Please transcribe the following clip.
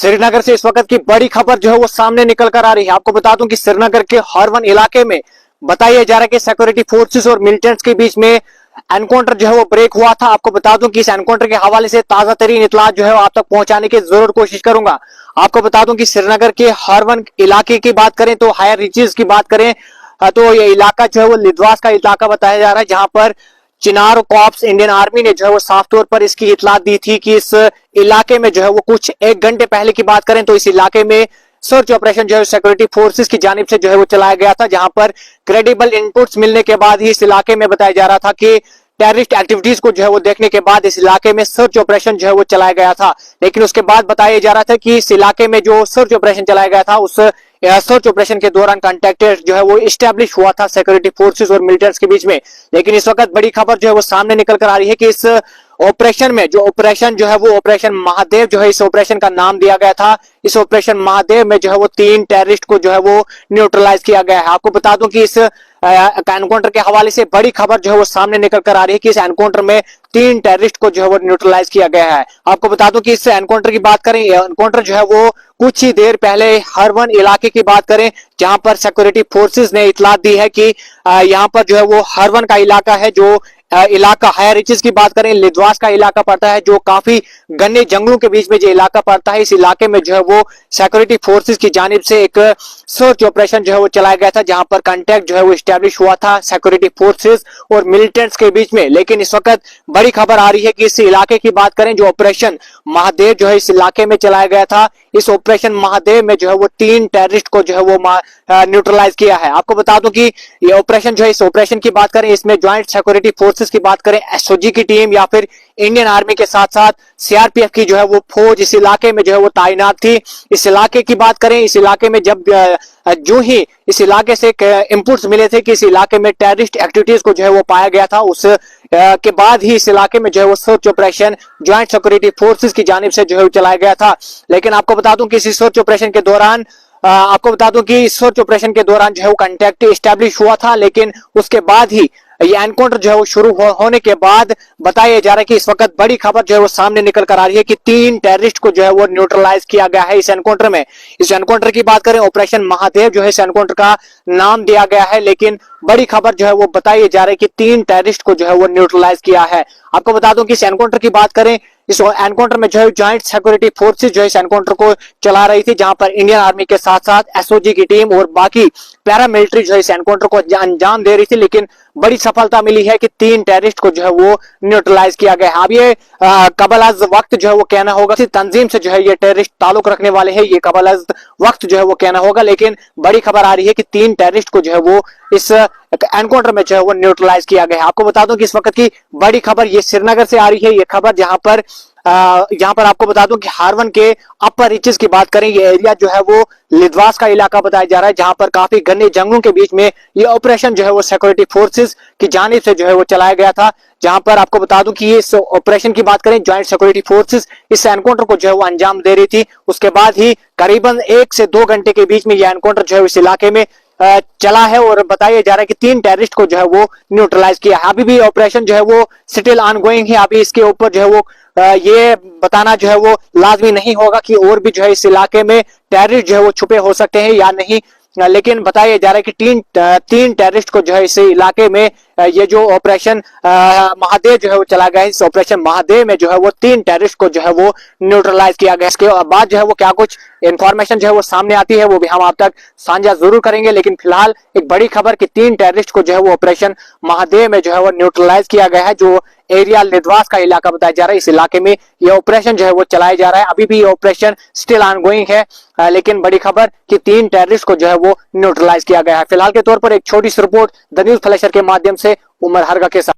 श्रीनगर से इस वक्त की बड़ी खबर जो है वो सामने निकल कर आ रही है। आपको बता दूं कि श्रीनगर के हरवन इलाके में बताया जा रहा है कि सिक्योरिटी फोर्सेस और मिलिटेंट्स के बीच में एनकाउंटर जो है वो ब्रेक हुआ था। आपको बता दूं कि इस एनकाउंटर के हवाले से ताजा तरीन इत्तलात जो है आप तक पहुंचाने की जरूर कोशिश करूंगा। आपको बता दूं कि श्रीनगर के हरवन इलाके की बात करें तो हायर रीचेस की बात करें तो ये इलाका जो है वो लिद्वास का इलाका बताया जा रहा है, जहां पर चिनार कॉर्प्स इंडियन आर्मी ने जो है वो साफ तौर पर इसकी इतलात दी थी कि इस इलाके में जो है वो कुछ एक घंटे पहले की बात करें तो इस इलाके में सर्च ऑपरेशन जो है सिक्योरिटी फोर्सेस की जानिब से जो है वो चलाया गया था, जहां पर क्रेडिबल इनपुट्स मिलने के बाद ही इस इलाके में बताया जा रहा था कि टेररिस्ट एक्टिविटीज को जो है वो देखने के बाद इस इलाके में सर्च ऑपरेशन जो है वो चलाया गया था। लेकिन उसके बाद बताया जा रहा था कि इस इलाके में जो सर्च ऑपरेशन चलाया गया था उस सर्च ऑपरेशन के दौरान कांटेक्ट जो है वो इस्टेब्लिश हुआ था सिक्योरिटी फोर्सेस और मिलिटेंट्स के बीच में। लेकिन इस वक्त बड़ी खबर जो है वो सामने निकल कर आ रही है कि इस ऑपरेशन में जो ऑपरेशन जो है वो ऑपरेशन महादेव जो है इस ऑपरेशन का नाम दिया गया था। इस ऑपरेशन महादेव में जो है वो 3 टेररिस्ट को जो है वो न्यूट्रलाइज किया गया है। आपको बता दूं कि इस एनकाउंटर के हवाले से बड़ी खबर जो है वो सामने निकल कर आ रही है कि इस एनकाउंटर में 3 टेररिस्ट को जो है वो न्यूट्रलाइज किया गया है। आपको बता दूं कि इस एनकाउंटर की बात करें, एनकाउंटर जो है वो कुछ ही देर पहले हरवन इलाके की बात करें, जहां पर सिक्योरिटी फोर्सेस ने इतलात दी है कि यहां पर जो है वो हरवन का इलाका है, जो इलाका हायर रीचेस की बात करें लिद्वास का इलाका पड़ता है, जो काफी घने जंगलों के बीच में जो इलाका पड़ता है। इस इलाके में जो है वो सिक्योरिटी फोर्सेस की जानिब से एक सर्च ऑपरेशन जो है वो चलाया गया था, जहां पर कांटेक्ट जो है वो एस्टेब्लिश हुआ था सिक्योरिटी फोर्सेस और मिलिटेंट्स के बीच में। लेकिन इस वक्त बड़ी खबर आ रही है कि इस इलाके की बात करें, जो ऑपरेशन महादेव जो है इस इलाके में चलाया गया था, इस ऑपरेशन महादेव में जो है वो 3 टेररिस्ट को जो है वो न्यूट्रलाइज किया है। आपको बता दूं कि ये ऑपरेशन जो है, इस ऑपरेशन की बात करें, इसमें ज्वाइंट सिक्योरिटी फोर्सेस की बात करें, एसओजी की टीम या फिर इंडियन आर्मी के साथ साथ सीआरपीएफ की जो है वो फौज इस इलाके में जो है वो तैनात थी। इस इलाके की बात करें, इस इलाके में जब जो ही इस इलाके से इनपुट्स मिले थे कि इस इलाके में टेररिस्ट एक्टिविटीज को जो है वो पाया गया था, उस के बाद ही इस इलाके में जो है वो search operation joint security forces की जानिब से जो है चलाया गया था। लेकिन आपको बता दूं कि इस सर्च ऑपरेशन के दौरान आपको बता दूं कि सर्च ऑपरेशन के दौरान जो है वो कांटेक्ट एस्टैब्लिश हुआ था, लेकिन उसके बाद ही ये एनकाउंटर जो है वो शुरू होने के बाद बताया जा रहा है कि इस वक्त बड़ी खबर जो है वो सामने निकल कर आ रही है कि 3 टेररिस्ट को जो है वो न्यूट्रलाइज किया गया है इस एनकाउंटर में। इस एनकाउंटर की बात करें, ऑपरेशन महादेव जो है इस एनकाउंटर का नाम दिया गया है, लेकिन बड़ी खबर जो है वो बताई जा रही है कि 3 टेररिस्ट को जो है वो न्यूट्रलाइज किया है। आपको बता दूं कि इस एनकाउंटर की बात करें, इस एनकाउंटर में जो है ज्वाइंट सिक्योरिटी फोर्सेस जो है इस एनकाउंटर को चला रही थी, जहां पर इंडियन आर्मी के साथ साथ एसओजी की टीम और बाकी पैरामिलिट्री जो है इस एनकाउंटर को अंजाम दे रही थी। लेकिन बड़ी सफलता मिली है कि 3 टेररिस्ट को जो है वो न्यूट्रलाइज किया गया है। अब ये कबल अज वक्त जो है वो कहना होगा, तंजीम से जो है ये टेररिस्ट ताल्लुक रखने वाले हैं, ये कबल अज वक्त जो है वो कहना होगा। लेकिन बड़ी खबर आ रही है कि 3 टेररिस्ट को जो है वो इस एनकाउंटर में जो है वो न्यूट्रलाइज किया गया है। आपको बता दूं कि इस वक्त की बड़ी खबर ये श्रीनगर से आ रही है, ये खबर जहां पर आपको बता दूं कि हारवन के अपर रीचेस की बात करें, ये एरिया जो है वो लिद्वास का इलाका बताया जा रहा है, जहां पर काफी घने जंगलों के बीच में ये ऑपरेशन जो है वो सिक्योरिटी फोर्सेस की जानिब से जो है वो चलाया गया था। जहां पर आपको बता दूं कि इस ऑपरेशन की बात करें, ज्वाइंट सिक्योरिटी फोर्सेस इस एनकाउंटर को जो है वो अंजाम दे रही थी। उसके बाद ही करीबन 1 से 2 घंटे के बीच में यह एनकाउंटर जो है इस इलाके में चला है और बताया जा रहा है कि 3 टेररिस्ट को जो है वो न्यूट्रलाइज किया है। अभी भी ऑपरेशन जो है वो स्टिल ऑनगोइंग है। अभी इसके ऊपर जो है वो ये बताना जो है वो लाजमी नहीं होगा कि और भी जो है इस इलाके में टेररिस्ट जो है वो छुपे हो सकते हैं या नहीं। लेकिन बताया जा रहा है कि 3 टेररिस्ट को जो है इस इलाके में ये जो ऑपरेशन महादेव जो है वो चला गया है, इस ऑपरेशन महादेव में जो है वो 3 टेररिस्ट को जो है वो न्यूट्रलाइज किया गया। इसके बाद जो है वो क्या कुछ इंफॉर्मेशन जो है वो सामने आती है वो भी हम आप तक साझा जरूर करेंगे। लेकिन फिलहाल एक बड़ी खबर कि 3 टेररिस्ट को जो है वो ऑपरेशन महादेव में जो है वो न्यूट्रलाइज किया गया है, जो एरिया लिद्वास का इलाका बताया जा रहा है। इस इलाके में ये ऑपरेशन जो है वो चलाया जा रहा है। अभी भी ये ऑपरेशन स्टिल ऑनगोइंग है, लेकिन बड़ी खबर कि 3 टेररिस्ट को जो है वो न्यूट्रलाइज किया गया है। फिलहाल के तौर पर एक छोटी सी रिपोर्ट द न्यूज फ्लैशर के माध्यम से उमर हरगा के साथ।